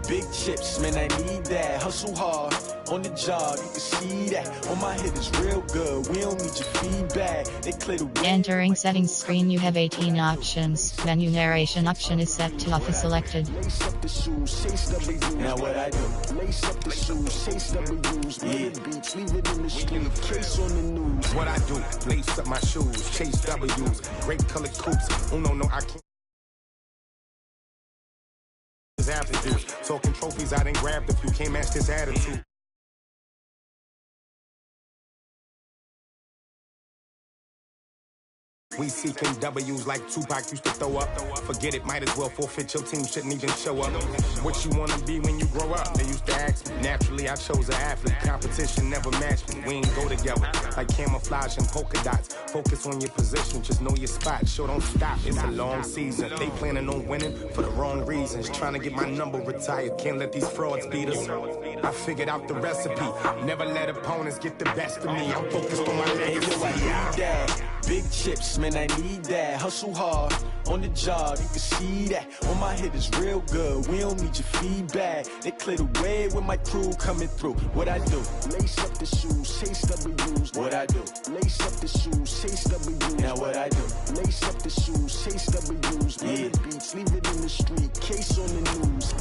Big chips, man, I need that. Hustle hard on the job, you can see that. On my head is real good. We don't need your feedback. They clear the way. Entering settings screen, you have 18 options. Menu narration option is set to off is selected. Lace up the shoes, chase W's. Now what I do? Lace up the shoes, chase W's. Yeah. Beats, leave it in the street. Case on the news. What I do? Lace up my shoes, chase W's. Great colored coupes. Oh no, I can't. Talking trophies, I didn't grab the few. Can't match this attitude. We seeking W's like Tupac used to throw up. Forget it, might as well forfeit. Your team shouldn't even show up. What you wanna be when you grow up? They used to ask me. Naturally, I chose an athlete. Competition never matched me. We ain't go together like camouflage and polka dots. Focus on your position, just know your spot. Sure, don't stop. It's a long season. They planning on winning for the wrong reasons. Trying to get my number retired. Can't let these frauds beat us. I figured out the recipe. Never let opponents get the best of me. I'm focused on my legacy. Big chips, man, I need that. Hustle hard on the job, you can see that. On my head is real good. We don't need your feedback. They clear the way with my crew coming through. What I do? Lace up the shoes, chase W's. What I do? Lace up the shoes, chase W's. Now what I do? Lace up the shoes, chase W's. Yeah. Beats, leave it in the street. Case on the news.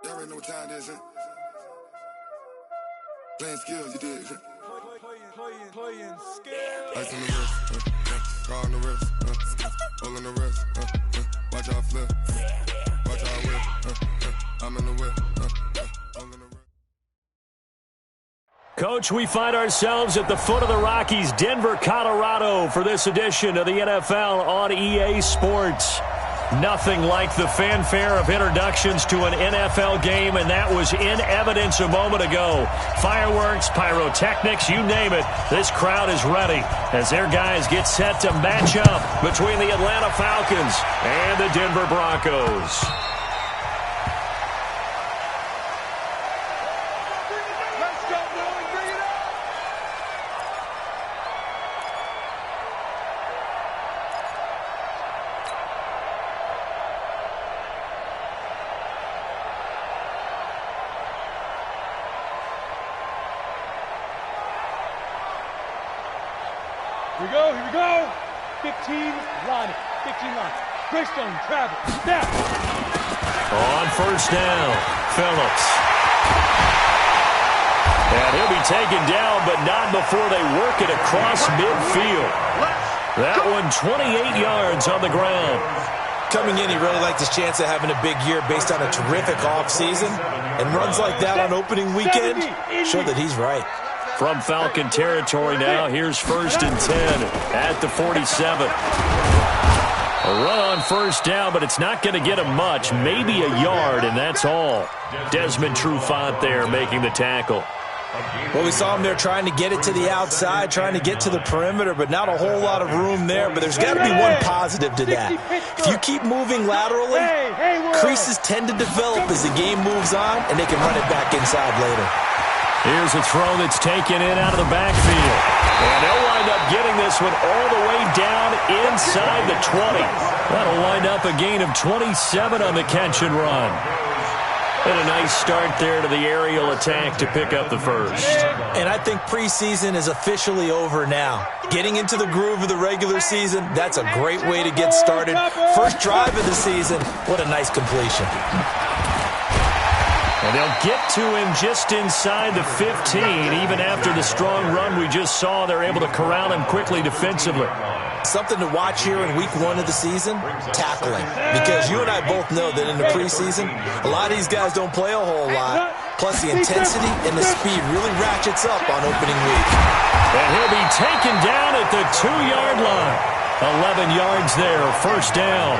Y'all already know what time it is, huh? Playing skills, you did. Playing skills. Ice on the wrist, car on the wrist, all on the wrist, watch out flip, watch out whip, I'm in the whip, all in the wrist. Coach, we find ourselves at the foot of the Rockies, Denver, Colorado, for this edition of the NFL on EA Sports. Nothing like the fanfare of introductions to an NFL game, and that was in evidence a moment ago. Fireworks, pyrotechnics, you name it. This crowd is ready as their guys get set to match up between the Atlanta Falcons and the Denver Broncos. Here we go. 15 line. Greystone, travel, snap. On first down, Phillips. And he'll be taken down, but not before they work it across midfield. That one 28 yards on the ground. Coming in, he really liked his chance of having a big year based on a terrific offseason. And runs like that on opening weekend show that he's right. From Falcon territory now, here's 1st and 10 at the 47. A run on first down, but it's not going to get him much, maybe a yard, and that's all. Desmond Trufant there making the tackle. Well, we saw him there trying to get it to the outside, trying to get to the perimeter, but not a whole lot of room there. But there's got to be one positive to that. If you keep moving laterally, creases tend to develop as the game moves on, and they can run it back inside later. Here's a throw that's taken in out of the backfield. And they'll wind up getting this one all the way down inside the 20. That'll wind up a gain of 27 on the catch and run. And a nice start there to the aerial attack to pick up the first. And I think preseason is officially over now. Getting into the groove of the regular season, that's a great way to get started. First drive of the season, what a nice completion. And they'll get to him just inside the 15. Even after the strong run we just saw, they're able to corral him quickly defensively. Something to watch here in week 1 of the season, tackling. Because you and I both know that in the preseason, a lot of these guys don't play a whole lot. Plus the intensity and the speed really ratchets up on opening week. And he'll be taken down at the 2-yard line. 11 yards there, first down.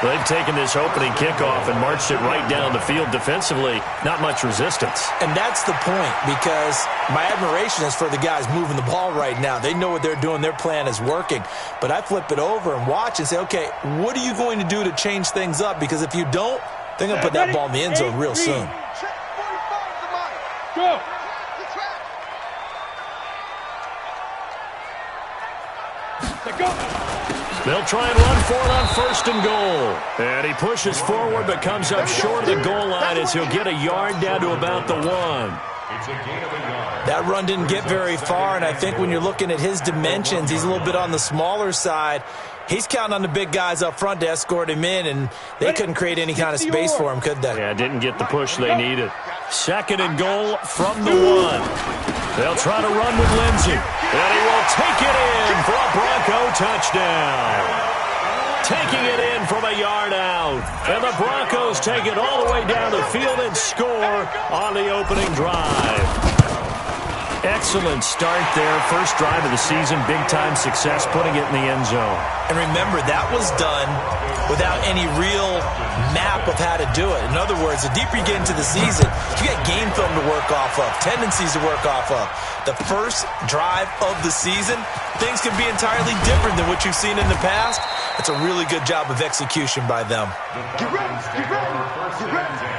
They've taken this opening kickoff and marched it right down the field defensively. Not much resistance. And that's the point, because my admiration is for the guys moving the ball right now. They know what they're doing. Their plan is working. But I flip it over and watch and say, okay, what are you going to do to change things up? Because if you don't, They're going to put that ball in the end zone real soon. Go. They'll try and run for it on 1st and goal. And he pushes forward but comes up short of the goal line as he'll get a yard down to about the 1. That run didn't get very far, and I think when you're looking at his dimensions, he's a little bit on the smaller side. He's counting on the big guys up front to escort him in, and they couldn't create any kind of space for him, could they? Yeah, didn't get the push they needed. 2nd and goal from the 1. They'll try to run with Lindsey, and he will take it in for a Bronco touchdown. Taking it in from a yard out. And the Broncos take it all the way down the field and score on the opening drive. Excellent start there. First drive of the season. Big-time success putting it in the end zone. And remember, that was done without any real map of how to do it. In other words, the deeper you get into the season, you got game film to work off of, tendencies to work off of. The first drive of the season, things can be entirely different than what you've seen in the past. It's a really good job of execution by them. Get ready, get ready, get ready.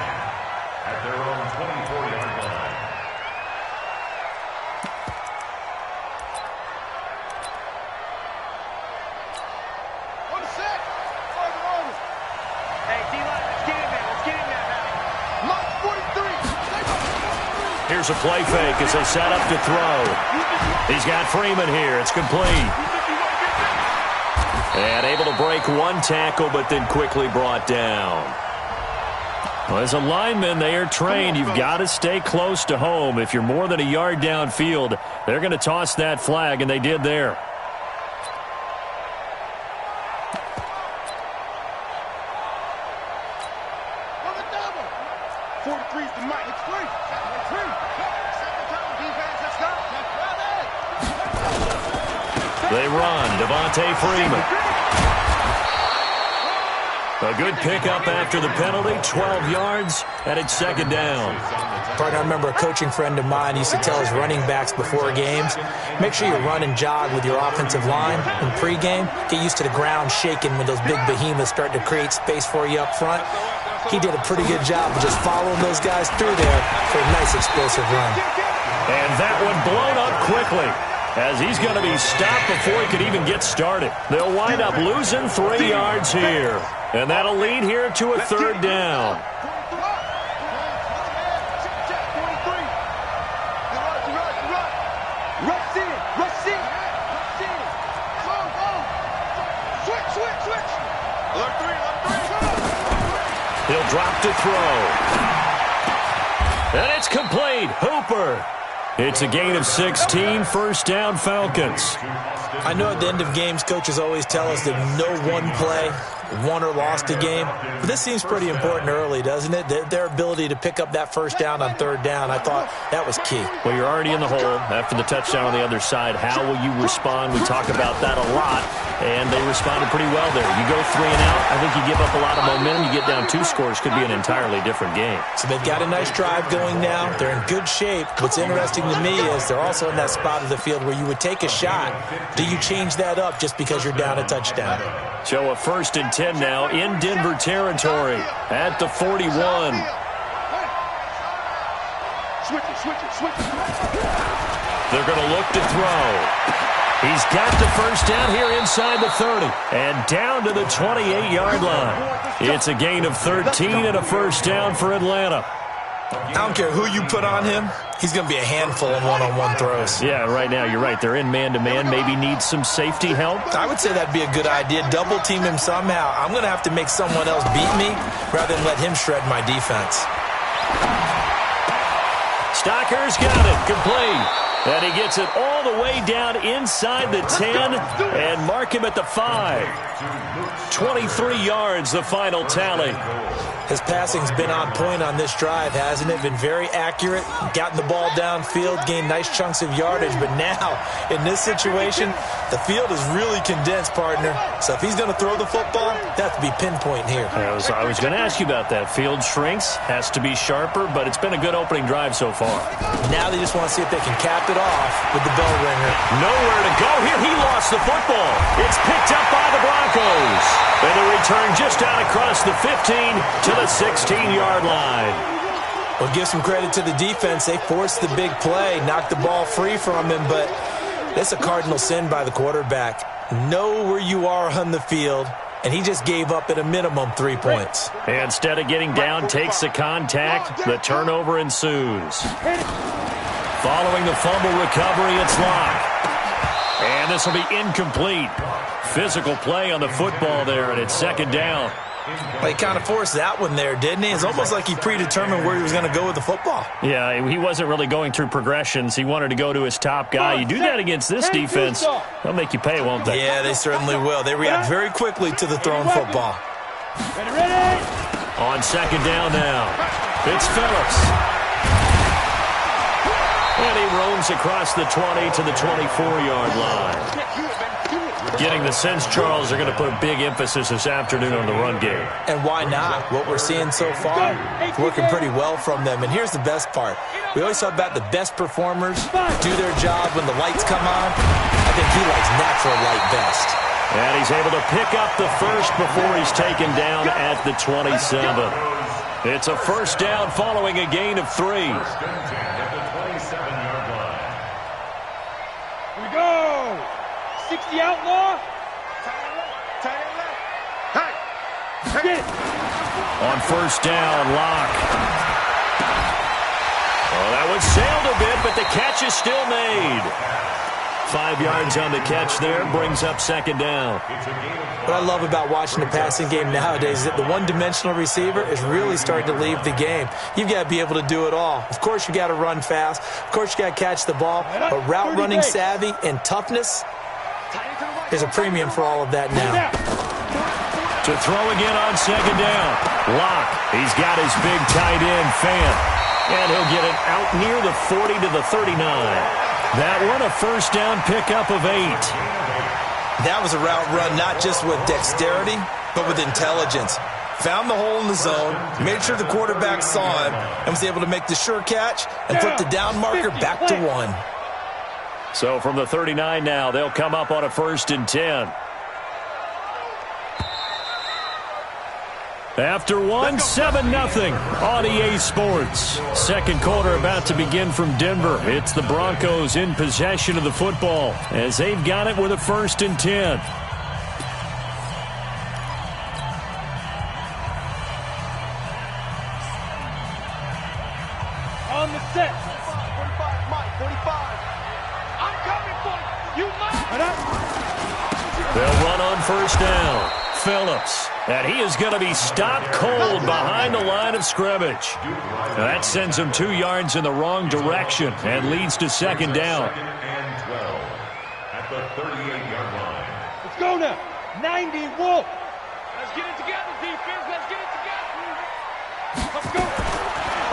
At their own 24-yard line. Here's a play fake as they set up to throw. He's got Freeman here. It's complete. And able to break one tackle, but then quickly brought down. Well, as a lineman, they are trained. You've got to stay close to home. If you're more than a yard downfield, they're going to toss that flag, and they did there. They run. Devontae Freeman. A good pickup after the penalty. 12 yards, and it's 2nd down. Partner, I remember a coaching friend of mine used to tell his running backs before games, make sure you run and jog with your offensive line in pregame. Get used to the ground shaking when those big behemoths start to create space for you up front. He did a pretty good job of just following those guys through there for a nice explosive run. And that one blown up quickly, as he's going to be stopped before he could even get started. They'll wind up losing 3 yards here. And that'll lead here to a 3rd down. He'll drop to throw. And it's complete. Hooper. It's a gain of 16, 1st down Falcons. I know at the end of games, coaches always tell us that no one play won or lost a game, but this seems pretty important early, doesn't it? Their ability to pick up that 1st down on 3rd down, I thought that was key. Well, you're already in the hole after the touchdown on the other side. How will you respond? We talk about that a lot, and they responded pretty well there. You go 3 and out, I think you give up a lot of momentum. You get down 2 scores, could be an entirely different game. So they've got a nice drive going now. They're in good shape. What's interesting to me is they're also in that spot of the field where you would take a shot. Do you change that up just because you're down a touchdown? So a 1st and 10 now in Denver territory at the 41. They're going to look to throw. He's got the 1st down here inside the 30 and down to the 28-yard line. It's a gain of 13 and a 1st down for Atlanta. I don't care who you put on him. He's going to be a handful in one-on-one throws. Yeah, right now, you're right. They're in man-to-man. Maybe need some safety help. I would say that'd be a good idea. Double-team him somehow. I'm going to have to make someone else beat me rather than let him shred my defense. Stocker's got it. Complete. And he gets it all the way down inside the 10 and mark him at the 5. 23 yards, the final tally. His passing's been on point on this drive, hasn't it? Been very accurate, gotten the ball downfield, gained nice chunks of yardage. But now, in this situation, the field is really condensed, partner. So if he's going to throw the football, that has to be pinpoint here. I was going to ask you about that. Field shrinks, has to be sharper, but it's been a good opening drive so far. Now they just want to see if they can cap it off with the bell ringer. Nowhere to go here. He lost the football. It's picked up by the Broncos. And the return just out across the 15 to the the 16-yard line. Well, give some credit to the defense. They forced the big play, knocked the ball free from him, but that's a cardinal sin by the quarterback. Know where you are on the field, and he just gave up at a minimum 3 points. Instead of getting down, takes the contact. The turnover ensues. Following the fumble recovery, it's Locke. And this will be incomplete. Physical play on the football there, and it's second down. Well, he kind of forced that one there, didn't he? It's almost like he predetermined where he was going to go with the football. Yeah, he wasn't really going through progressions. He wanted to go to his top guy. You do that against this defense, they'll make you pay, won't they? Yeah, they certainly will. They react very quickly to the thrown football. Ready. On second down now, it's Phillips. And he roams across the 20 to the 24-yard line. Getting the sense, Charles, they're going to put a big emphasis this afternoon on the run game. And why not? What we're seeing so far, it's working pretty well from them. And here's the best part. We always talk about the best performers do their job when the lights come on. I think he likes natural light best. And he's able to pick up the first before he's taken down at the 27. It's a first down following a gain of 3. Here we go. 60 outlaw. Get it. On first down, Locke. Oh, that one sailed a bit, but the catch is still made. 5 yards on the catch there, brings up second down. What I love about watching the passing game nowadays is that the one-dimensional receiver is really starting to leave the game. You've got to be able to do it all. Of course, you got to run fast. Of course, you got to catch the ball. But route running savvy and toughness, there's a premium for all of that now. To throw again on second down. Locke, he's got his big tight end, Fant. And he'll get it out near the 40 to the 39. That one a first down pickup of 8. That was a route run not just with dexterity, but with intelligence. Found the hole in the zone, made sure the quarterback saw him, and was able to make the sure catch and put the down marker back to 1. So from the 39 now, they'll come up on a 1st and 10. After 1, 7-0 on EA Sports. Second quarter about to begin from Denver. It's the Broncos in possession of the football as they've got it with a 1st and 10. On the set. 45, Mike, 45. I'm coming for you. You might. They'll run on first down. Phillips. And he is going to be stopped cold behind the line of scrimmage. Now that sends him 2 yards in the wrong direction and leads to second down. And 12 at the 38-yard line. Let's go now. 90 Wolf. Let's get it together, defense. Let's get it together. Let's go.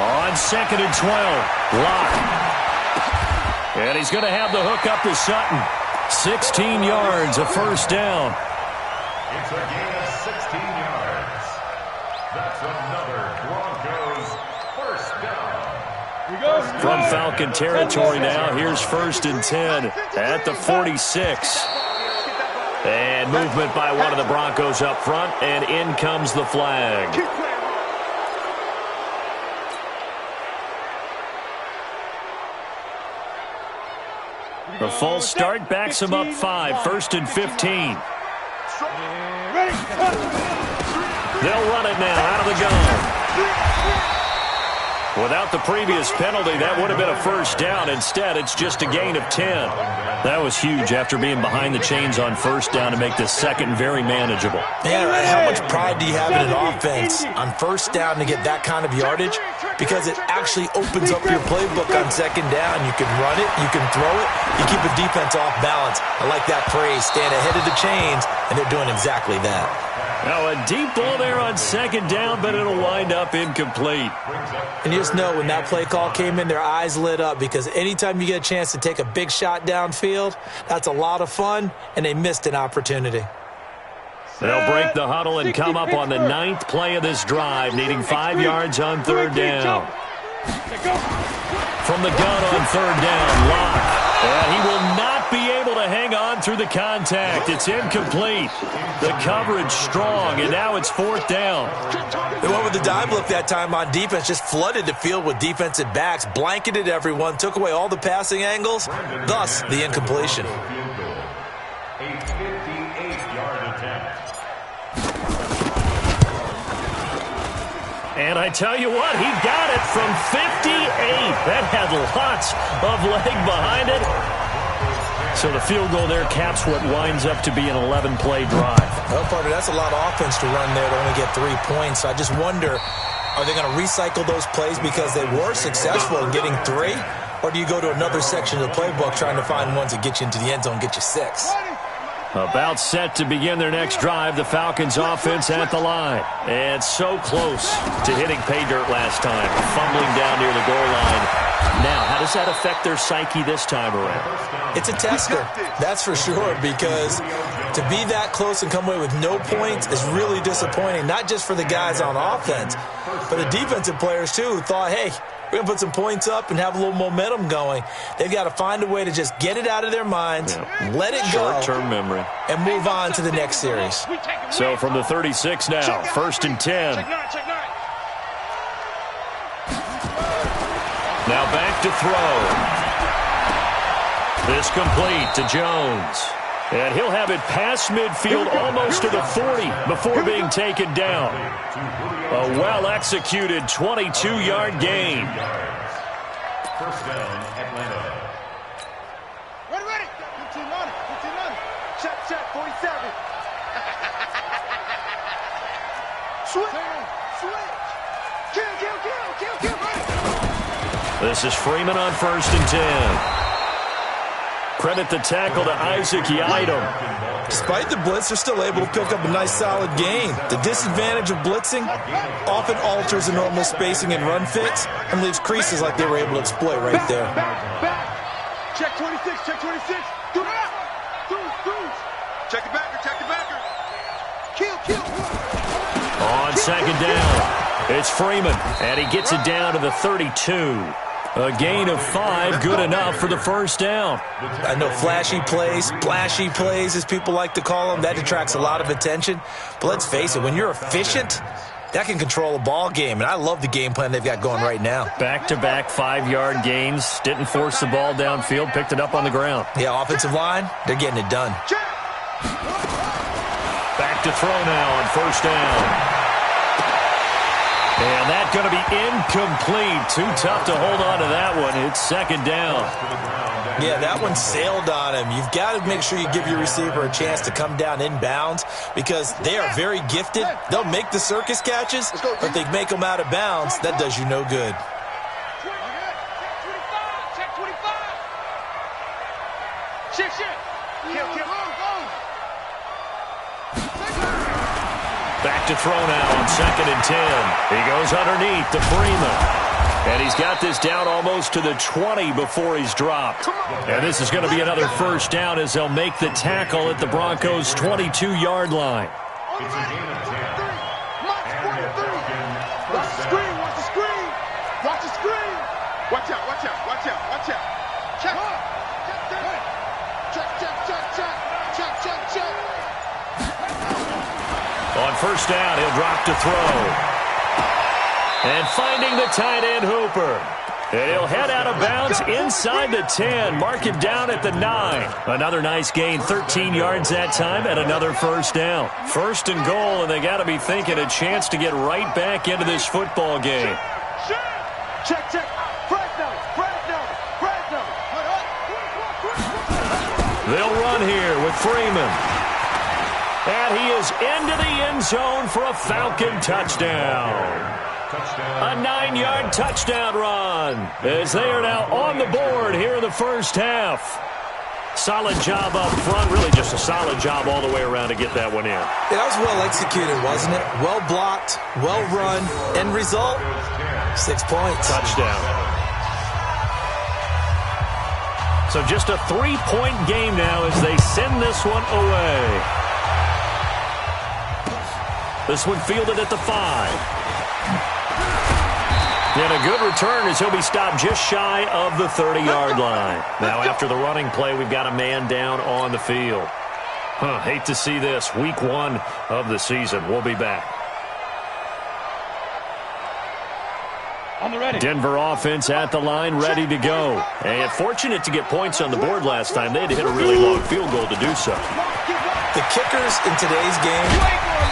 On 2nd and 12, Locke. And he's going to have the hook up to Sutton. 16 yards, a first down. It's a gain of 16 yards. That's another Broncos first down. We go. From Falcon territory now, here's 1st and 10 at the 46. And movement by one of the Broncos up front, and in comes the flag. The false start backs him up 5, 1st and 15. They'll run it now out of the gun. Without the previous penalty, that would have been a first down. Instead, it's just a gain of 10. That was huge after being behind the chains on first down to make this second very manageable. Yeah, how much pride do you have in an offense on first down to get that kind of yardage? Because it actually opens up your playbook on second down. You can run it, you can throw it, you keep a defense off balance. I like that phrase, stand ahead of the chains, and they're doing exactly that. Now a deep ball there on second down, but it'll wind up incomplete. And you just know when that play call came in, their eyes lit up because anytime you get a chance to take a big shot downfield, that's a lot of fun, and they missed an opportunity. They'll break the huddle and come up on the 9th play of this drive, needing 5 yards on third down. From the gun on third down, Locke. And he will not be able able to hang on through the contact. It's incomplete. The coverage strong, and now it's 4th down. They went with the dive look that time on defense, just flooded the field with defensive backs, blanketed everyone, took away all the passing angles, thus the incompletion. A 58-yard attempt. And I tell you what, he got it from 58. That had lots of leg behind it. So the field goal there caps what winds up to be an 11-play drive. Well, partner, that's a lot of offense to run there to only get 3 points. I just wonder, are they going to recycle those plays because they were successful in getting 3? Or do you go to another section of the playbook trying to find ones that get you into the end zone and get you 6? About set to begin their next drive, the Falcons offense at the line. And so close to hitting pay dirt last time, fumbling down near the goal line. Now, how does that affect their psyche this time around? It's a tester, that's for sure, because to be that close and come away with no points is really disappointing, not just for the guys on offense, but the defensive players, too, who thought, hey, we're going to put some points up and have a little momentum going. They've got to find a way to just get it out of their minds, let it go, short-term memory, and move on to the next series. So from the 36 now, 1st and 10. Now back to throw. This complete to Jones. And he'll have it past midfield almost to the 40 before being taken down. A well-executed 22-yard gain. 1st down, Atlanta. Ready. 15 on it. Check, 47. Switch. Kill. This is Freeman on 1st and 10. Credit the tackle to Isaac Yiadom. Despite the blitz, they're still able to pick up a nice, solid gain. The disadvantage of blitzing often alters the normal spacing and run fits and leaves creases like they were able to exploit right there. Back. Check 26. Through. Check the backer. Kill. On 2nd down, it's Freeman, and he gets it down to the 32. A gain of 5, good enough for the 1st down. I know flashy plays, splashy plays, as people like to call them, that attracts a lot of attention. But let's face it, when you're efficient, that can control a ball game. And I love the game plan they've got going right now. Back-to-back 5-yard gains. Didn't force the ball downfield, picked it up on the ground. Yeah, offensive line, they're getting it done. Back to throw now on 1st down. And that's going to be incomplete. Too tough to hold on to that one. It's 2nd down. Yeah, that one sailed on him. You've got to make sure you give your receiver a chance to come down inbounds because they are very gifted. They'll make the circus catches, but if they make them out of bounds, that does you no good. Check 25. Kill. Back to throw now on 2nd and 10. He goes underneath to Freeman. And he's got this down almost to the 20 before he's dropped. And this is going to be another 1st down as they'll make the tackle at the Broncos' 22-yard line. It's a gain of 10. Watch the screen. Watch out. Check. On 1st down, he'll drop to throw. And finding the tight end Hooper. And he'll head out of bounds inside the 10. Mark him down at the 9. Another nice gain, 13 yards that time, and another 1st down. 1st and goal, and they got to be thinking a chance to get right back into this football game. Check. They'll run here with Freeman. And he is into the end zone for a Falcon touchdown. A 9-yard touchdown run as they are now on the board here in the 1st half. Solid job up front, really just a solid job all the way around to get that one in. Yeah, that was well executed, wasn't it? Well blocked, well run. End result, 6 points. Touchdown. So just a 3-point game now as they send this one away. This one fielded at the 5. And a good return as he'll be stopped just shy of the 30-yard line. Now, after the running play, we've got a man down on the field. Hate to see this. Week 1 of the season. We'll be back. Denver offense at the line, ready to go. And fortunate to get points on the board last time. They had to hit a really long field goal to do so. The kickers in today's game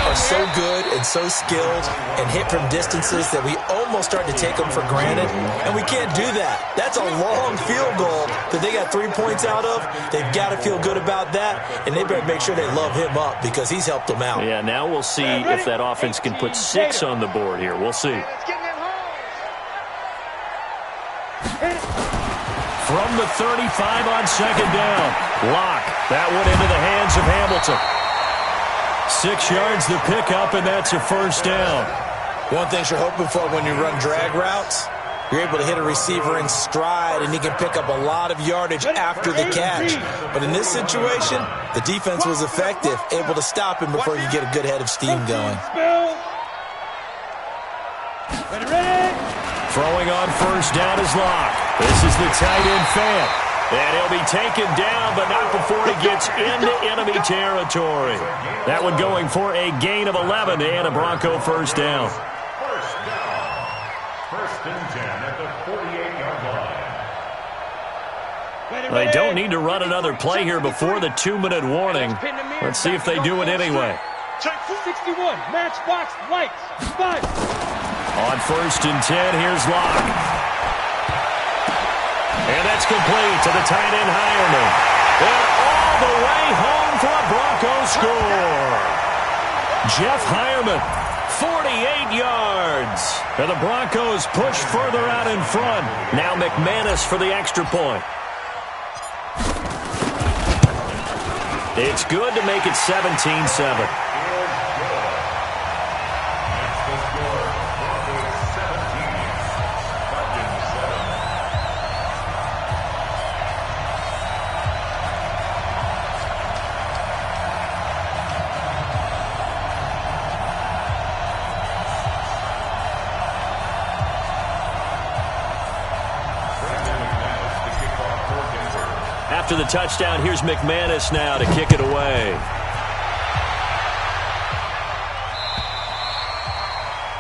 are so good and so skilled and hit from distances that we almost start to take them for granted, and we can't do that. That's a long field goal that they got 3 points out of. They've got to feel good about that, and they better make sure they love him up because he's helped them out. Yeah, now we'll see if that offense can put 6 on the board here. We'll see. From the 35 on second down. Lock. That one into the hands of Hamilton. 6 yards the pickup, and that's a first down. One thing you're hoping for when you run drag routes, you're able to hit a receiver in stride, and he can pick up a lot of yardage after the catch. But in this situation, the defense was effective, able to stop him before you get a good head of steam going. Throwing on first down is Lock. This is the tight end Fant. And he'll be taken down, but not before he gets into enemy territory. That one going for a gain of 11 and a Bronco first down. First down. First and 10 at the 48-yard line. They don't need to run another play here before the 2-minute warning. Let's see if they do it anyway. 61, matchbox lights, 5. On first and 10, here's Lock. And that's complete to the tight end Hireman. And all the way home for a Broncos score. Jeff Hireman, 48 yards. And the Broncos push further out in front. Now McManus for the extra point. It's good to make it 17-7. After the touchdown, here's McManus now to kick it away.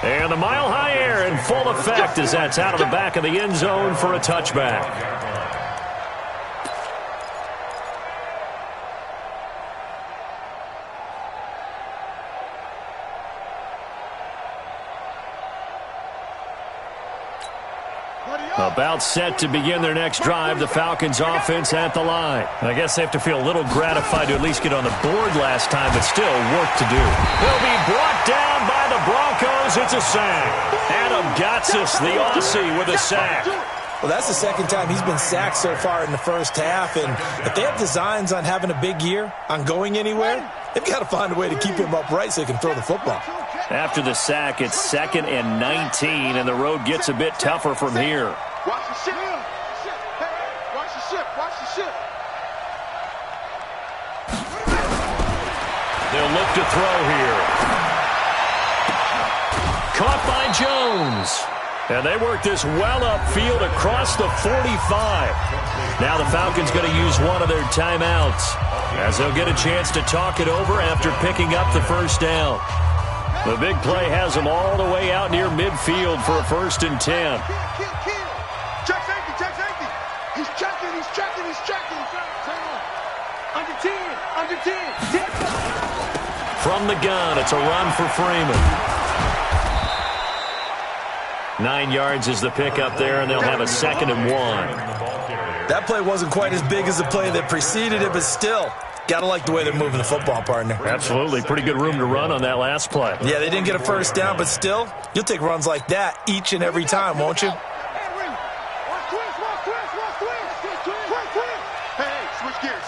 And the mile-high air in full effect as that's out of the back of the end zone for a touchback. About set to begin their next drive, the Falcons offense at the line. I guess they have to feel a little gratified to at least get on the board last time, but still work to do. He'll be brought down by the Broncos. It's a sack. Adam Gotsis, the Aussie, with a sack. Well, that's the second time he's been sacked so far in the first half, and if they have designs on having a big year, on going anywhere, they've got to find a way to keep him upright so he can throw the football. After the sack, it's 2nd and 19, and the road gets a bit tougher from here. Watch the ship. Watch the ship. Watch the ship. They'll look to throw here. Caught by Jones. And they work this well upfield across the 45. Now the Falcons going to use one of their timeouts as they'll get a chance to talk it over after picking up the first down. The big play has them all the way out near midfield for a 1st and 10. Check safety. He's checking. Under 10. From the gun, it's a run for Freeman. 9 yards is the pickup there, and they'll have a 2nd and 1. That play wasn't quite as big as the play that preceded it, but still, got to like the way they're moving the football, partner. Absolutely. Pretty good room to run on that last play. Yeah, they didn't get a first down, but still, you'll take runs like that each and every time, won't you?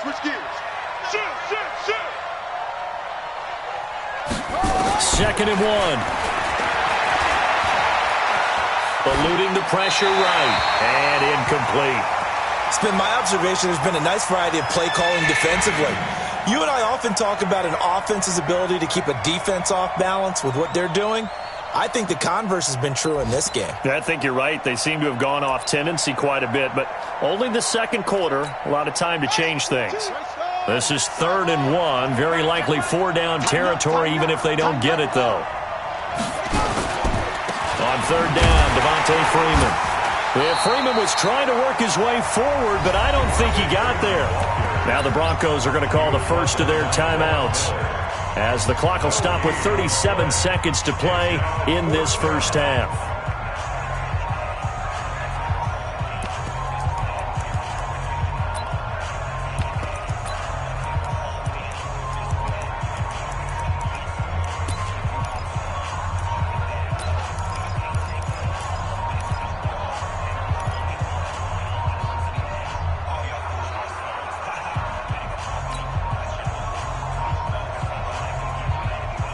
Switch gears. Shoot. 2nd and 1. Eluding the pressure right. And incomplete. It's been my observation there's been a nice variety of play calling defensively. You and I often talk about an offense's ability to keep a defense off balance with what they're doing. I think the converse has been true in this game. Yeah, I think you're right. They seem to have gone off tendency quite a bit, but only the second quarter, a lot of time to change things. This is 3rd and 1, very likely 4-down territory, even if they don't get it, though. On 3rd down, Devontae Freeman. Yeah, Freeman was trying to work his way forward, but I don't think he got there. Now the Broncos are going to call the first of their timeouts, as the clock will stop with 37 seconds to play in this first half.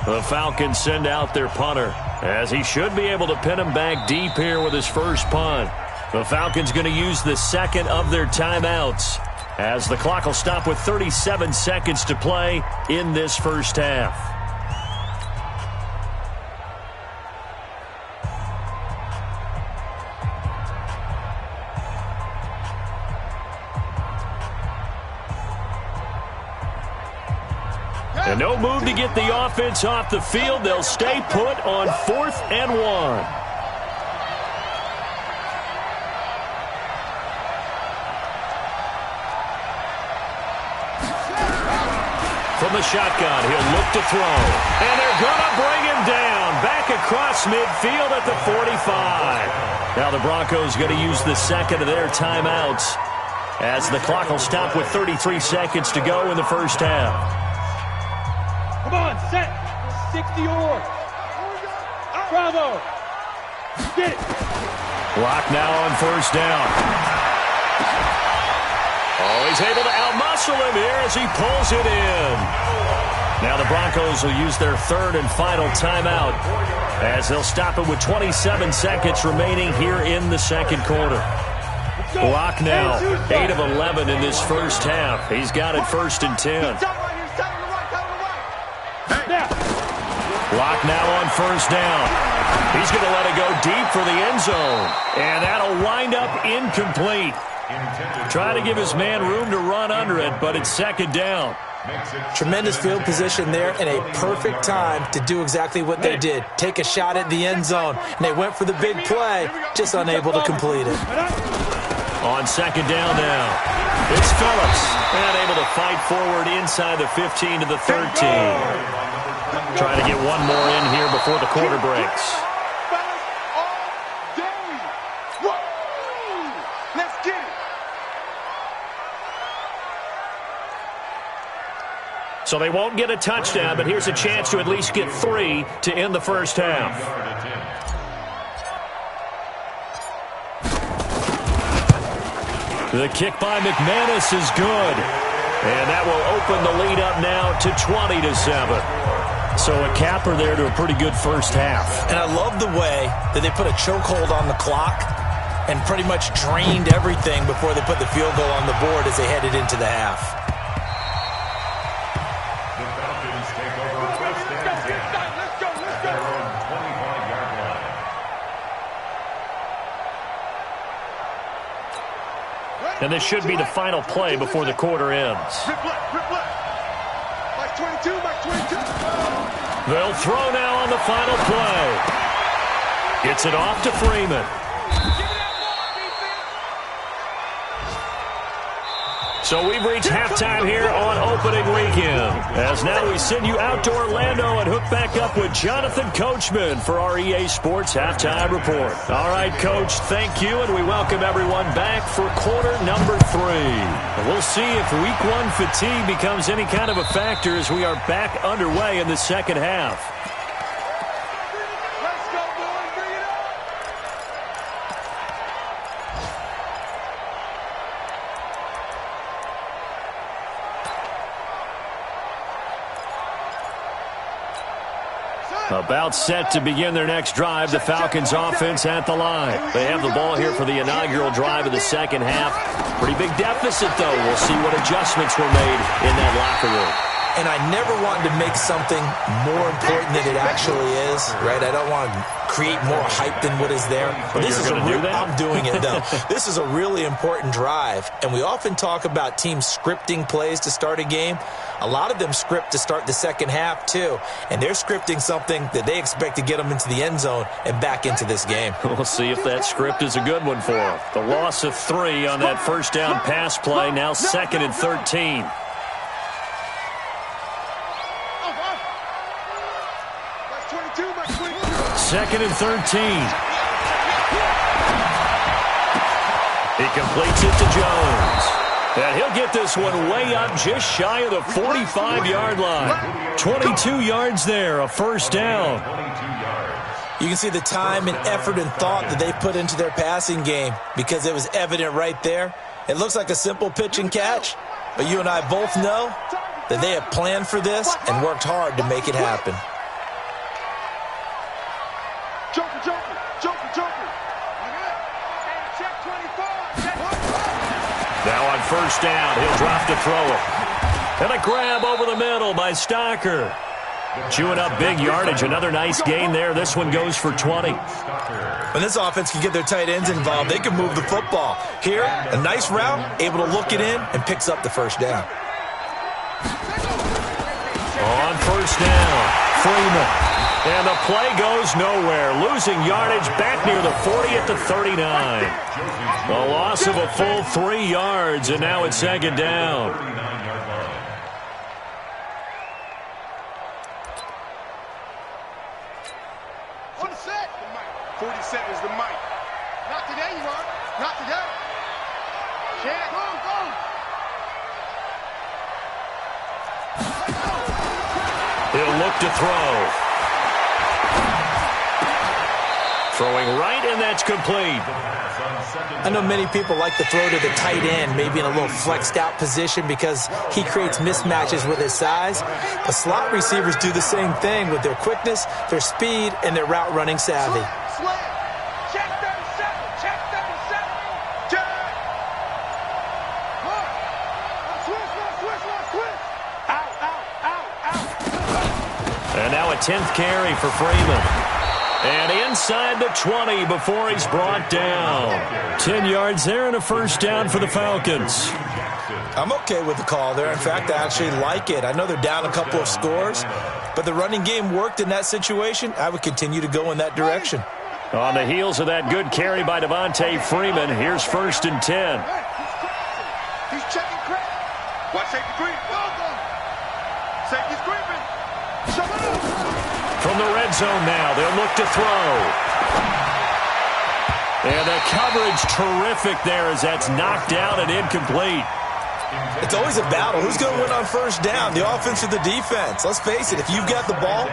The Falcons send out their punter, as he should be able to pin him back deep here with his first punt. The Falcons going to use the second of their timeouts, as the clock will stop with 37 seconds to play in this first half. And no move to get the offense off the field. They'll stay put on 4th and 1. From the shotgun, he'll look to throw. And they're going to bring him down. Back across midfield at the 45. Now the Broncos going to use the second of their timeouts, as the clock will stop with 33 seconds to go in the first half. Come on, set. 60 or. Bravo. Get it. Block now on 1st down. Oh, he's able to outmuscle him here as he pulls it in. Now the Broncos will use their 3rd and final timeout, as they'll stop it with 27 seconds remaining here in the second quarter. Block now, 8 of 11 in this first half. He's got it 1st and 10. Block now on 1st down. He's going to let it go deep for the end zone. And that'll wind up incomplete. Trying to give his man room to run under it, but it's 2nd down. Tremendous field position there, and a perfect time to do exactly what they did. Take a shot at the end zone. And they went for the big play, just unable to complete it. On 2nd down now, it's Phillips. And able to fight forward inside the 15 to the 13. Trying to get one more in here before the quarter breaks. Let's get it. So they won't get a touchdown, but here's a chance to at least get 3 to end the first half. The kick by McManus is good. And that will open the lead up now to 20-7. So a capper there to a pretty good first half. And I love the way that they put a chokehold on the clock and pretty much drained everything before they put the field goal on the board as they headed into the half. The Falcons take over 1st and 10 at their own 25-yard line. And this should be the final play before the quarter ends. Rip left. Mike 22, Mike 22. They'll throw now on the final play. Gets it off to Freeman. So we've reached halftime here on opening weekend, as now we send you out to Orlando and hook back up with Jonathan Coachman for our EA Sports Halftime Report. All right, Coach, thank you, and we welcome everyone back for quarter number 3. And we'll see if week 1 fatigue becomes any kind of a factor as we are back underway in the second half. Let's go, boys. Bring it up. About set to begin their next drive, the Falcons offense at the line. They have the ball here for the inaugural drive of the second half. Pretty big deficit, though. We'll see what adjustments were made in that locker room. and I never wanted to make something more important than it actually is, right? I don't want to create more hype than what is there. But this is I'm doing it, though. This is a really important drive, and we often talk about teams scripting plays to start a game. A lot of them script to start the second half, too, and they're scripting something that they expect to get them into the end zone and back into this game. We'll see if that script is a good one for them. The loss of 3 on that first down pass play, now 2nd and 13. Second and 13. He completes it to Jones. And he'll get this one way up just shy of the 45-yard line. 22 yards there, a first down. You can see the time and effort and thought that they put into their passing game because it was evident right there. It looks like a simple pitch and catch, but you and I both know that they have planned for this and worked hard to make it happen. Now on first down, he'll drop to throw it. And a grab over the middle by Stocker. Chewing up big yardage. Another nice gain there. This one goes for 20. When this offense can get their tight ends involved, they can move the football. Here, a nice route, able to look it in, and picks up the first down. On first down, Freeman. And the play goes nowhere. Losing yardage back near the 40 at the 39. A loss of a full 3 yards, and now it's second down. 40 seconds to Mike. Not today, you are. Not today. Chad, go. He'll look to throw. Throwing right, and that's complete. I know many people like to throw to the tight end, maybe in a little flexed out position because he creates mismatches with his size. But slot receivers do the same thing with their quickness, their speed, and their route running savvy. Check 37. Check 37. Switch. Out. And now a 10th carry for Freeman. And inside the 20 before he's brought down. 10 yards there and a first down for the Falcons. I'm okay with the call there. In fact, I actually like it. I know they're down a couple of scores, but the running game worked in that situation. I would continue to go in that direction. On the heels of that good carry by Devontae Freeman, here's 1st and 10. He's checking Chris. Watch safety creep. Safety's creeping. From the red zone now, they'll look to throw. And the coverage terrific there as that's knocked out and incomplete. It's always a battle. Who's going to win on first down, the offense or the defense? Let's face it, if you've got the ball,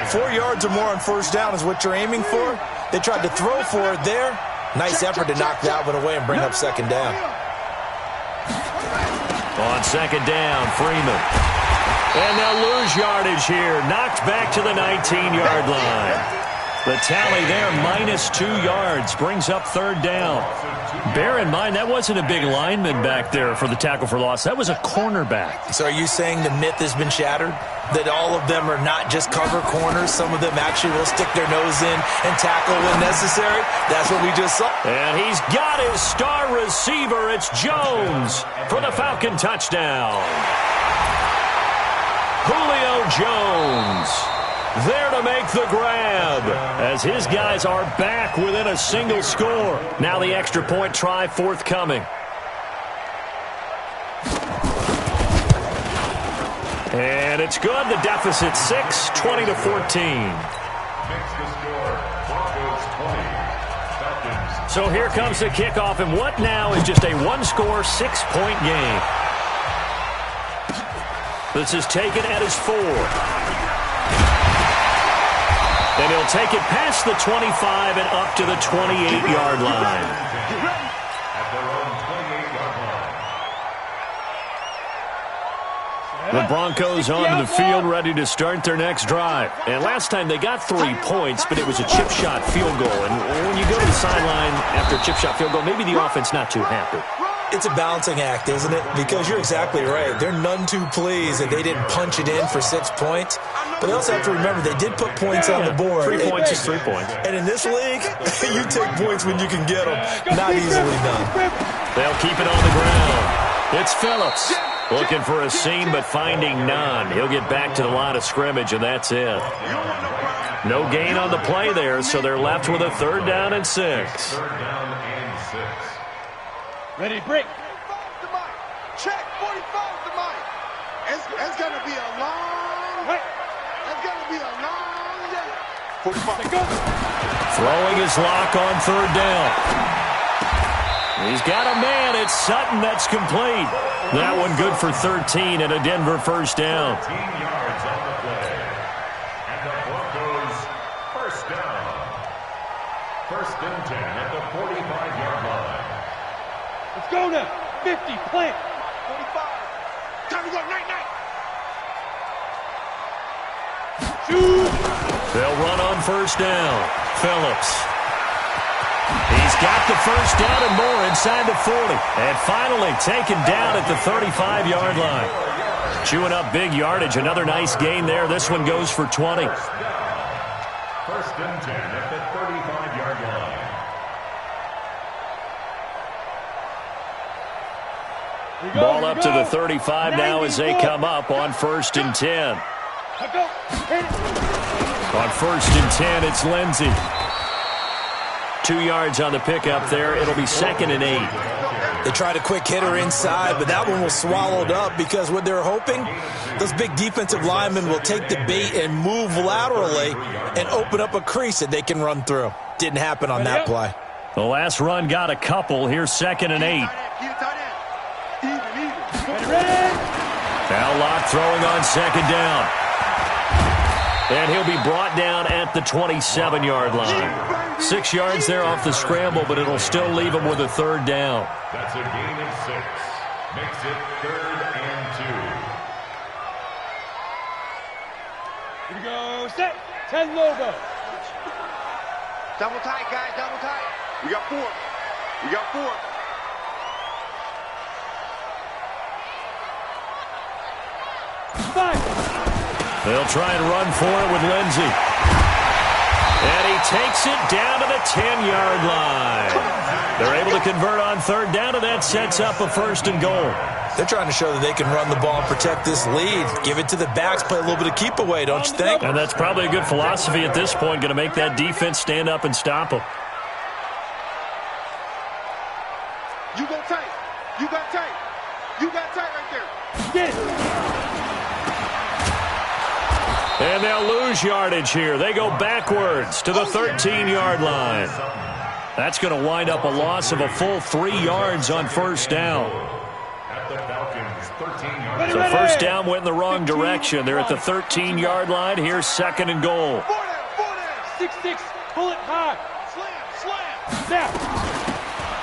4 yards or more on first down is what you're aiming for. They tried to throw for it there. Nice effort to knock that one away and bring up second down. On second down, Freeman. And they'll lose yardage here. Knocked back to the 19-yard line. The tally there, -2 yards, brings up third down. Bear in mind, that wasn't a big lineman back there for the tackle for loss. That was a cornerback. So are you saying the myth has been shattered? That all of them are not just cover corners? Some of them actually will stick their nose in and tackle when necessary? That's what we just saw. And he's got his star receiver. It's Jones for the Falcon touchdown. Julio Jones there to make the grab as his guys are back within a single score. Now the extra point try forthcoming. And it's good. The deficit 6, 20-14. So here comes the kickoff, and what now is just a one-score, 6-point game. This is taken at his 4. And he'll take it past the 25 and up to the 28-yard line. The Broncos onto the field, ready to start their next drive. And last time they got 3 points, but it was a chip shot field goal. And when you go to the sideline after a chip shot field goal, maybe the offense not too happy. It's a balancing act, isn't it? Because you're exactly right. They're none too pleased that they didn't punch it in for 6 points. But they also have to remember they did put points on the board. 3 points is 3 points. And in this league, you take points when you can get them. Not easily done. They'll keep it on the ground. It's Phillips. Looking for a seam, but finding none. He'll get back to the line of scrimmage, and that's it. No gain on the play there, so they're left with a 3rd down and 6. 3rd down and 6. Ready, break. 45 to Mike. Check, 45 to Mike. It's going to be a long, it's going to be a long day. 45. Go. Throwing his lock on 3rd down. He's got a man. It's Sutton. That's complete. That one good for 13 and a Denver 1st down. 13 yards on the play. And the Broncos 1st down. 1st and 10 at the 45-yard line. Let's go now. 50, plant. 45. Time to go, night. Shoot. They'll run on 1st down. Phillips. He's got the 1st down and more inside the 40. And finally taken down at the 35-yard line. Chewing up big yardage. Another nice gain there. This one goes for 20. 1st and 10 at the 35-yard line. Ball up to the 35 now as they come up on 1st and 10. On 1st and 10, it's Lindsey. 2 yards on the pickup there. It'll be 2nd and 8. They tried a quick hitter inside, but that one was swallowed up because what they're hoping, those big defensive linemen will take the bait and move laterally and open up a crease that they can run through. Didn't happen on that play. The last run got a couple. Here's 2nd and 8. Now Locke throwing on 2nd down. And he'll be brought down at the 27-yard line. 6 yards there off the scramble, but it'll still leave him with a 3rd down. That's a gain of 6. Makes it 3rd and 2. Here we go. Set. 10 logo. Double tight, guys, double tight. We got 4. We got 4. They'll try and run for it with Lindsey. And he takes it down to the 10-yard line. They're able to convert on 3rd down, and that sets up a 1st and goal. They're trying to show that they can run the ball and protect this lead. Give it to the backs, play a little bit of keep away, don't you think? And that's probably a good philosophy at this point, going to make that defense stand up and stop them. You go tight. You got tight. You got tight right there. Get it. And they'll lose yardage here. They go backwards to the 13-yard line. That's going to wind up a loss of a full 3 yards on 1st down. At the Falcons, 13 yards. So 1st down went in the wrong direction. They're at the 13-yard line. Here's 2nd and goal. 6-6. Pull it high. Slam. Snap.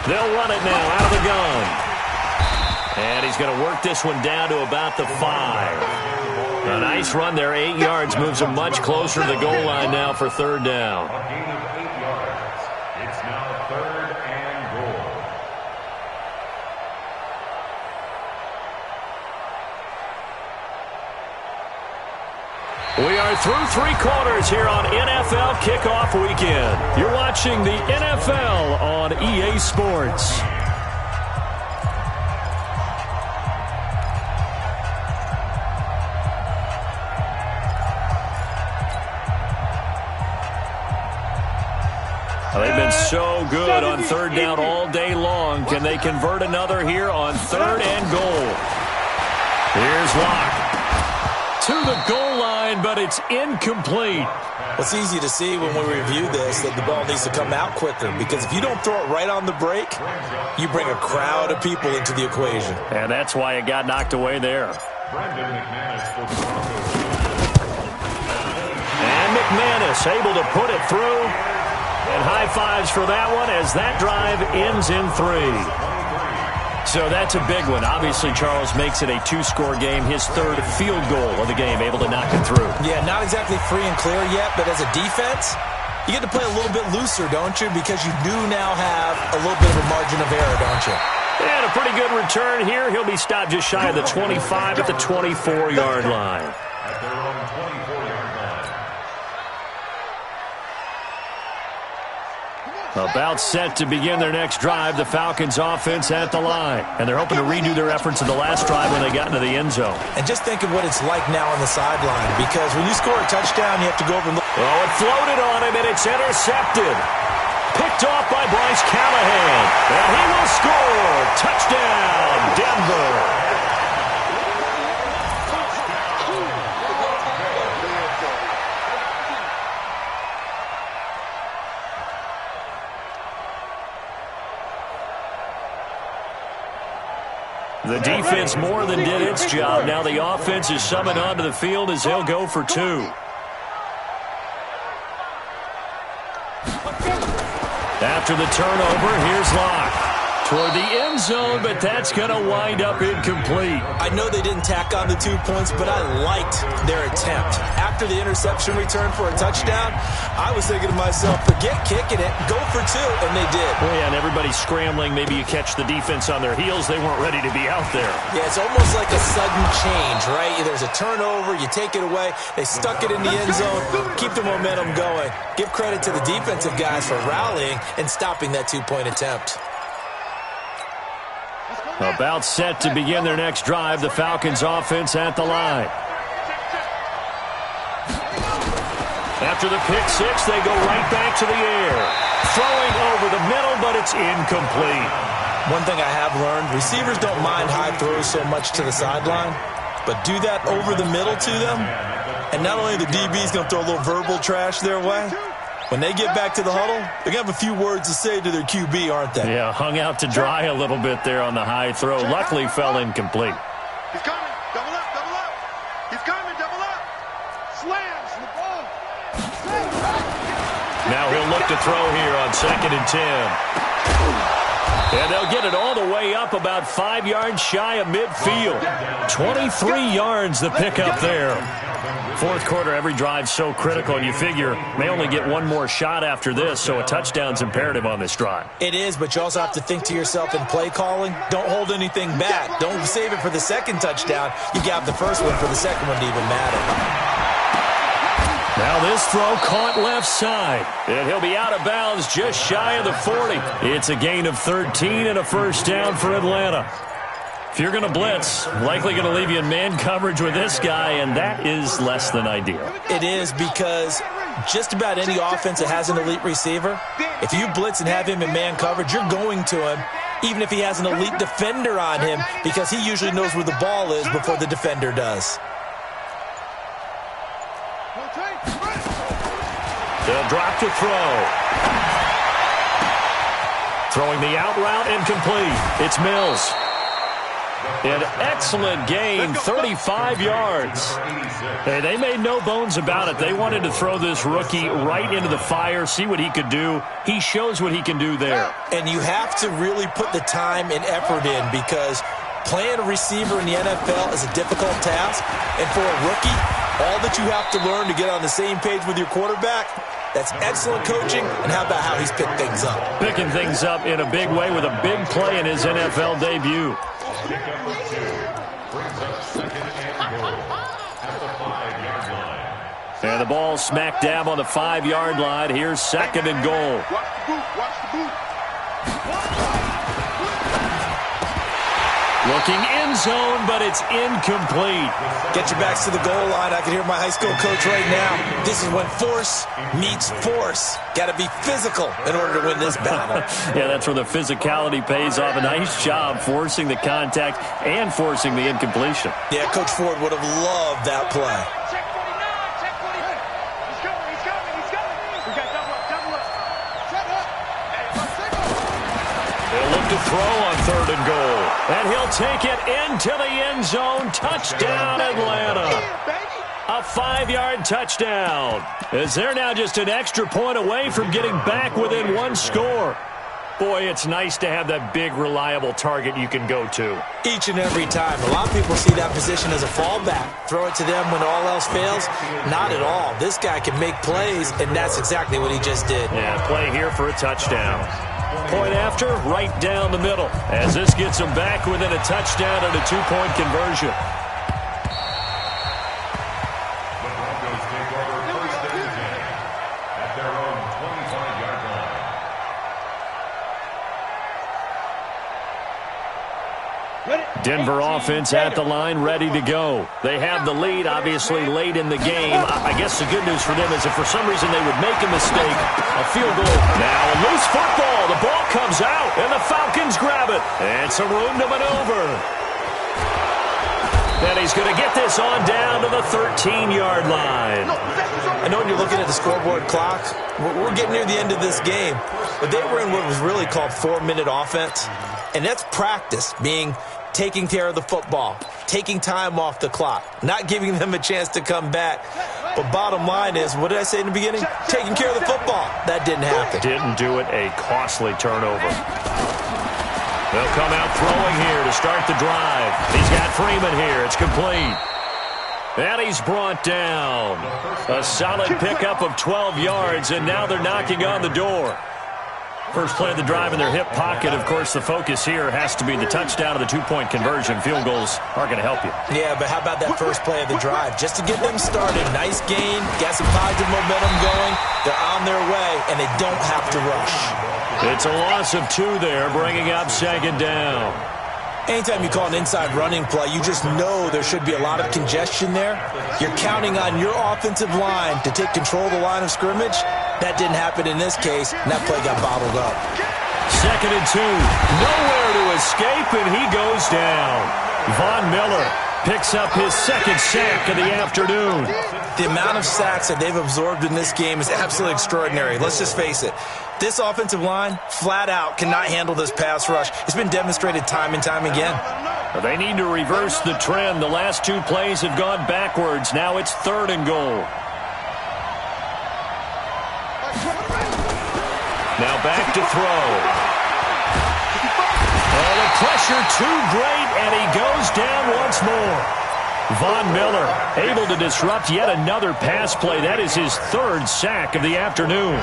They'll run it now out of the gun. And he's going to work this one down to about the 5. A nice run there, 8 yards, moves him much closer to the goal line now for 3rd down. A gain of 8 yards. It's now 3rd and goal. We are through 3 quarters here on NFL Kickoff Weekend. You're watching the NFL on EA Sports. They've been so good on 3rd down all day long. Can they convert another here on 3rd and goal? Here's Locke. To the goal line, but it's incomplete. It's easy to see when we review this that the ball needs to come out quicker, because if you don't throw it right on the break, you bring a crowd of people into the equation. And that's why it got knocked away there. And McManus able to put it through. And high fives for that one as that drive ends in 3. So that's a big one. Obviously, Charles makes it a 2-score game. His 3rd field goal of the game, able to knock it through. Yeah, not exactly free and clear yet, but as a defense, You get to play a little bit looser, don't you? Because you do now have a little bit of a margin of error, don't you? And a pretty good return here. He'll be stopped just shy of the 25 at the 24-yard line. At their own 24-yard line. About set to begin their next drive, the Falcons offense at the line. And they're hoping to redo their efforts in the last drive when they got into the end zone. And just think of what it's like now on the sideline, because when you score a touchdown, you have to go over and look. Oh, it floated on him, and it's intercepted. Picked off by Bryce Callahan. And he will score. Touchdown, Denver. The defense more than did its job. Now the offense is summoned onto the field as he'll go for 2. After the turnover, here's Locke. Toward the end zone, but that's going to wind up incomplete. I know they didn't tack on the 2 points, but I liked their attempt. After the interception return for a touchdown, I was thinking to myself, forget kicking it, go for 2, and they did. Well, yeah, and everybody's scrambling. Maybe you catch the defense on their heels. They weren't ready to be out there. Yeah, it's almost like a sudden change, right? There's a turnover, you take it away. They stuck it in the end zone, keep the momentum going. Give credit to the defensive guys for rallying and stopping that 2-point attempt. About set to begin their next drive, the Falcons offense at the line. After the pick 6, they go right back to the air. Throwing over the middle, but it's incomplete. One thing I have learned, receivers don't mind high throws so much to the sideline, but do that over the middle to them, and not only the DB's going to throw a little verbal trash their way, when they get back to the huddle, they're going to have a few words to say to their QB, aren't they? Yeah, hung out to dry a little bit there on the high throw. Luckily fell incomplete. He's coming. Double up, double up. He's coming, double up. Slams the ball. Now he'll look to throw here on 2nd and 10. And they'll get it all the way up about 5 yards shy of midfield. 23 yards the pickup there. Fourth quarter, every drive so critical, and you figure may only get one more shot after this, so a touchdown's imperative on this drive. It is, but you also have to think to yourself in play calling, don't hold anything back. Don't save it for the second touchdown. You got the first one for the second one to even matter. Now this throw caught left side, and he'll be out of bounds just shy of the 40. It's a gain of 13 and a first down for Atlanta. If you're going to blitz, likely going to leave you in man coverage with this guy, and that is less than ideal. It is, because just about any offense that has an elite receiver, if you blitz and have him in man coverage, you're going to him, even if he has an elite defender on him, because he usually knows where the ball is before the defender does. They'll drop to throw. Throwing the out route, incomplete. It's Mills. An excellent gain, 35 yards. Hey, they made no bones about it. They wanted to throw this rookie right into the fire, see what he could do. He shows what he can do there. And you have to really put the time and effort in, because playing a receiver in the NFL is a difficult task. And for a rookie, all that you have to learn to get on the same page with your quarterback, that's excellent coaching. And how about how he's picked things up? Picking things up in a big way with a big play in his NFL debut. Pick number 2 brings up 2nd and goal at the 5-yard line. And the ball smack dab on the 5-yard line. Here's 2nd and goal. Watch the boot, watch the boot. Looking in zone, but it's incomplete. Get your backs to the goal line. I can hear my high school coach right now. This is when force meets force. Got to be physical in order to win this battle. Yeah, that's where the physicality pays off. A nice job forcing the contact and forcing the incompletion. Yeah, Coach Ford would have loved that play. Check 49, check 49. He's coming, he's coming, he's coming. We got double up, double up. Shut up. They'll look to throw on 3rd and goal. And he'll take it into the end zone. Touchdown, Atlanta. A 5-yard touchdown. As they're now just an extra point away from getting back within one score. Boy, it's nice to have that big, reliable target you can go to. Each and every time. A lot of people see that position as a fallback. Throw it to them when all else fails. Not at all. This guy can make plays, and that's exactly what he just did. Yeah, play here for a touchdown. Point after, right down the middle. As this gets him back within a touchdown and a 2-point conversion. The Broncos take over first and 10 at their own 25-yard line. Denver offense at the line, ready to go. They have the lead, obviously, late in the game. I guess the good news for them is if for some reason they would make a mistake, a field goal. Now a loose football. The ball comes out, and the Falcons grab it. And some room to maneuver. And he's going to get this on down to the 13-yard line. I know when you're looking at the scoreboard clock, we're getting near the end of this game. But they were in what was really called 4-minute offense. And that's practice, meaning taking care of the football, taking time off the clock, not giving them a chance to come back. But bottom line is, what did I say in the beginning? Taking care of the football. That didn't happen. Didn't do it. A costly turnover. They'll come out throwing here to start the drive. He's got Freeman here. It's complete. And he's brought down. A solid pickup of 12 yards, and now they're knocking on the door. First play of the drive in their hip pocket. Of course, the focus here has to be the touchdown of the 2-point conversion. Field goals aren't going to help you. Yeah, but how about that first play of the drive? Just to get them started. Nice gain. Got some positive momentum going. They're on their way, and they don't have to rush. It's a loss of 2 there, bringing up second down. Anytime you call an inside running play, you just know there should be a lot of congestion there. You're counting on your offensive line to take control of the line of scrimmage. That didn't happen in this case, and that play got bottled up. Second and 2. Nowhere to escape, and he goes down. Von Miller picks up his second sack of the afternoon. The amount of sacks that they've absorbed in this game is absolutely extraordinary. Let's just face it. This offensive line, flat out, cannot handle this pass rush. It's been demonstrated time and time again. They need to reverse the trend. The last 2 plays have gone backwards. Now it's 3rd and goal. Now back to throw. Oh, the pressure too great, and he goes down once more. Von Miller able to disrupt yet another pass play. That is his 3rd sack of the afternoon.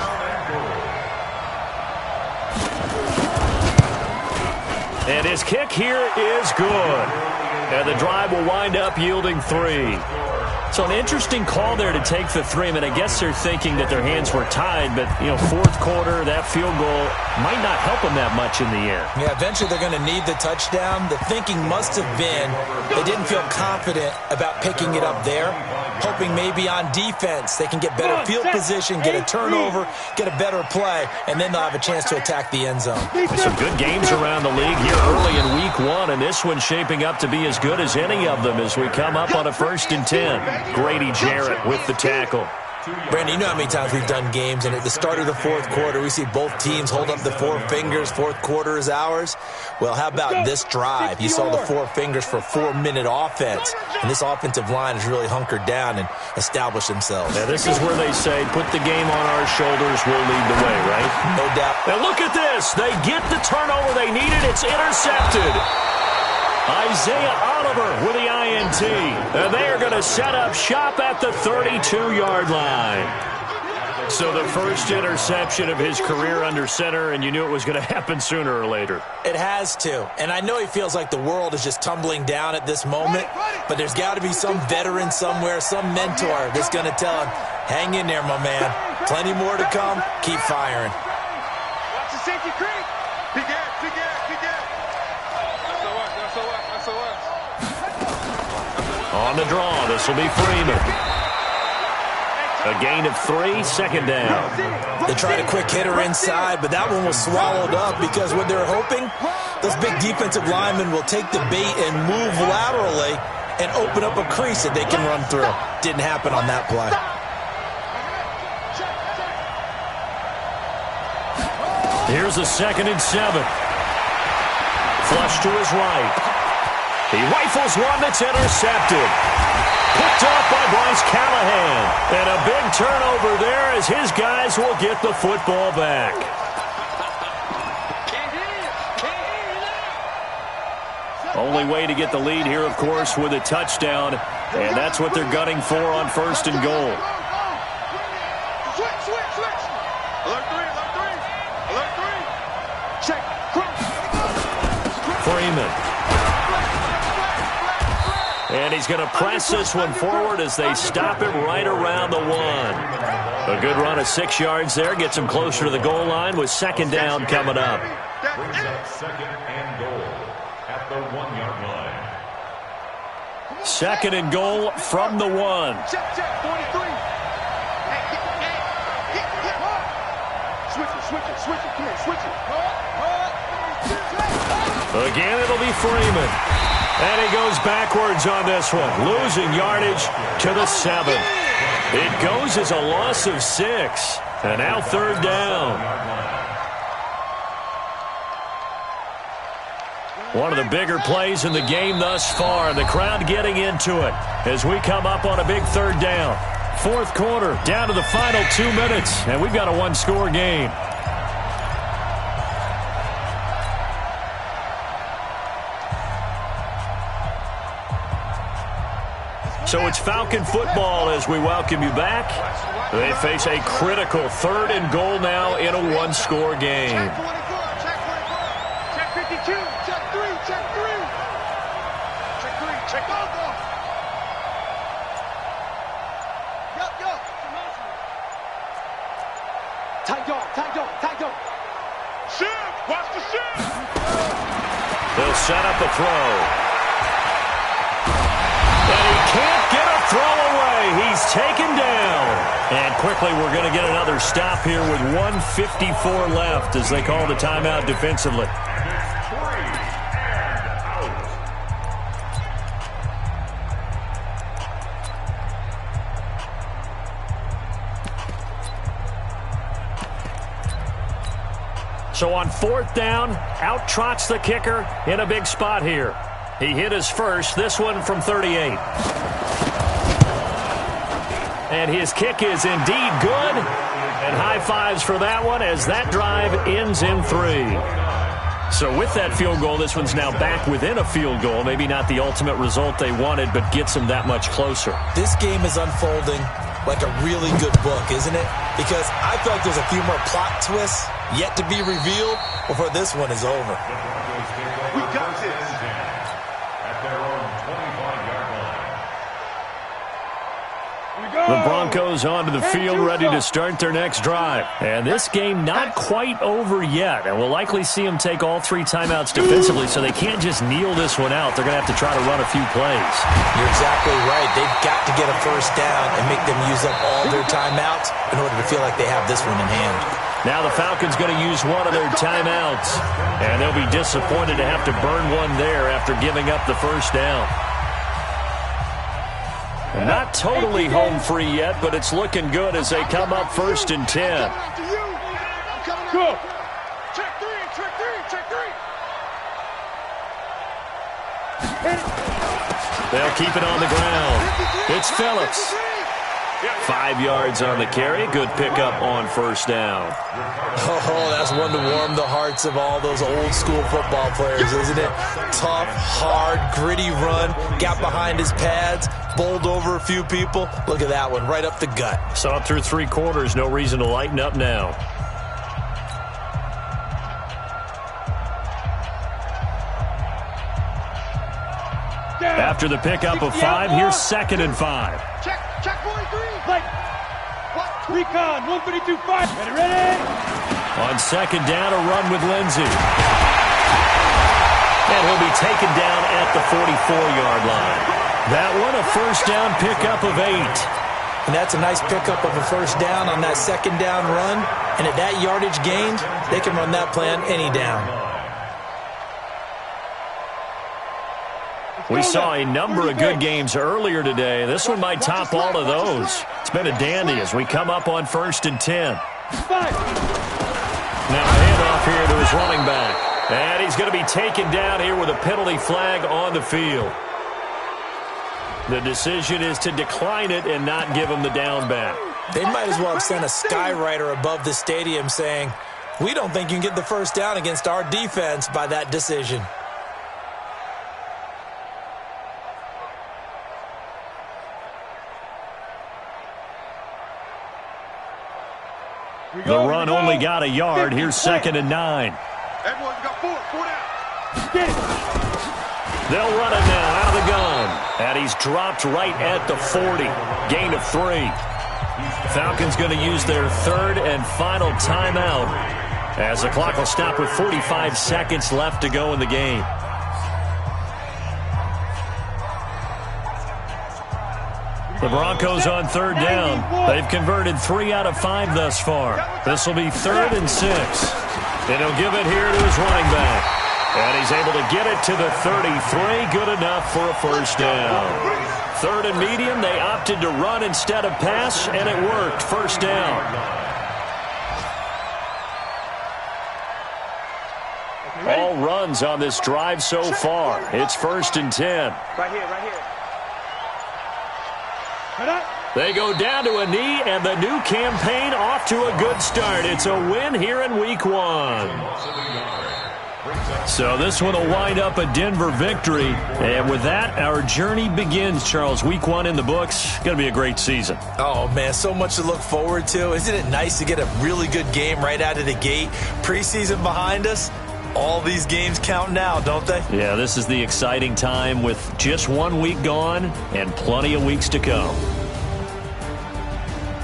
And his kick here is good. And the drive will wind up yielding 3. So an interesting call there to take the 3. I mean, I guess they're thinking that their hands were tied, but, you know, 4th quarter, that field goal might not help them that much in the end. Yeah, eventually they're going to need the touchdown. The thinking must have been they didn't feel confident about picking it up there, hoping maybe on defense they can get better field position, get a turnover, get a better play, and then they'll have a chance to attack the end zone. Some good games around the league here early in week 1, and this one's shaping up to be as good as any of them as we come up on a 1st and 10. Grady Jarrett with the tackle. Brandon, you know how many times we've done games, and at the start of the 4th quarter, we see both teams hold up the 4 fingers, 4th quarter is ours. Well, how about this drive? You saw the 4 fingers for a 4-minute offense, and this offensive line has really hunkered down and established themselves. Now, this is where they say, put the game on our shoulders, we'll lead the way, right? No doubt. Now, look at this. They get the turnover they needed. It's intercepted. Isaiah Oliver with the INT. And they are going to set up shop at the 32-yard line. So the first interception of his career under center, and you knew it was going to happen sooner or later. It has to. And I know he feels like the world is just tumbling down at this moment, but there's got to be some veteran somewhere, some mentor that's going to tell him, hang in there, my man. Plenty more to come. Keep firing. Watch the safety creep. Big ass. On the draw, this will be Freeman. A gain of 3, second down. They tried a quick hitter inside, but that one was swallowed up because what they're hoping, those big defensive linemen will take the bait and move laterally and open up a crease that they can run through. Didn't happen on that play. Here's a 2nd and 7. Flush to his right. He rifles one that's intercepted. Picked off by Bryce Callahan. And a big turnover there as his guys will get the football back. Only way to get the lead here, of course, with a touchdown, and that's what they're gunning for on 1st and goal. Switch. Alert three. Check. Freeman. And he's going to press this one forward as they stop him right around the 1. A good run of 6 yards there. Gets him closer to the goal line with 2nd down coming up. Brings up 2nd and goal at the 1-yard line. 2nd and goal from the 1. Check. 43. Switch it. Come here, switch it. Again, it'll be Freeman. And he goes backwards on this one, losing yardage to the 7. It goes as a loss of 6. And now 3rd down. One of the bigger plays in the game thus far. The crowd getting into it as we come up on a big 3rd down. 4th quarter, down to the final 2 minutes. And we've got a 1-score game. So it's Falcon football as we welcome you back. They face a critical 3rd and goal now in a 1-score game. Check 52. Check 3. Check go. Yo. Tight dog. Shift. Watch the shift. They'll set up a throw. And he can't get a throw away. He's taken down. And quickly we're going to get another stop here with 1:54 left as they call the timeout defensively. So on 4th down, out trots the kicker in a big spot here. He hit his first, this one from 38. And his kick is indeed good. And high fives for that one as that drive ends in 3. So with that field goal, this one's now back within a field goal. Maybe not the ultimate result they wanted, but gets them that much closer. This game is unfolding like a really good book, isn't it? Because I feel like there's a few more plot twists yet to be revealed before this one is over. We got this. The Broncos onto the field ready to start their next drive. And this game not quite over yet. And we'll likely see them take all 3 timeouts defensively, so they can't just kneel this one out. They're going to have to try to run a few plays. You're exactly right. They've got to get a 1st down and make them use up all their timeouts in order to feel like they have this one in hand. Now the Falcons going to use one of their timeouts. And they'll be disappointed to have to burn one there after giving up the 1st down. Not totally home free yet, but it's looking good as they come up 1st and 10. Go. Check 3. They'll keep it on the ground. It's Phillips. 5 yards on the carry. Good pickup on 1st down. Oh, that's one to warm the hearts of all those old school football players, isn't it? Tough, hard, gritty run. Got behind his pads. Bowled over a few people. Look at that one, right up the gut. So up through 3 quarters, no reason to lighten up now. After the pickup of 5, here's 2nd and 5. Check 43. Recon, 152-5. Ready? On 2nd down, a run with Lindsey. And he'll be taken down at the 44-yard line. That one, a 1st down pickup of 8. And that's a nice pickup of a 1st down on that 2nd down run. And at that yardage gained, they can run that plan any down. We saw a number of good games earlier today. This one might top all of those. It's been a dandy as we come up on 1st and 10. Now a handoff here to his running back. And he's going to be taken down here with a penalty flag on the field. The decision is to decline it and not give him the down back. They might as well have sent a skywriter above the stadium saying, "We don't think you can get the 1st down against our defense by that decision." The run only got a yard. Here's 2nd and 9. Everyone's got 4 down. They'll run it now out of the gun. And he's dropped right at the 40. Gain of 3. Falcons going to use their 3rd and final timeout as the clock will stop with 45 seconds left to go in the game. The Broncos on 3rd down. They've converted 3 out of 5 thus far. This will be 3rd and 6. And he'll give it here to his running back. And he's able to get it to the 33. Good enough for a first down. 3rd and medium. They opted to run instead of pass, and it worked. First down. All runs on this drive so far. It's 1st and 10. Right here, right here. They go down to a knee, and the new campaign off to a good start. It's a win here in Week 1. So this one will wind up a Denver victory. And with that, our journey begins, Charles. Week 1 in the books. Going to be a great season. Oh, man, so much to look forward to. Isn't it nice to get a really good game right out of the gate? Preseason behind us. All these games count now, don't they? Yeah, this is the exciting time with just 1 week gone and plenty of weeks to come.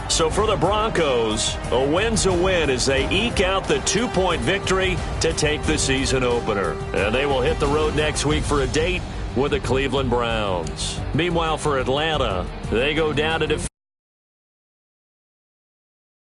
So for the Broncos, a win's a win as they eke out the 2-point victory to take the season opener. And they will hit the road next week for a date with the Cleveland Browns. Meanwhile, for Atlanta, they go down to defeat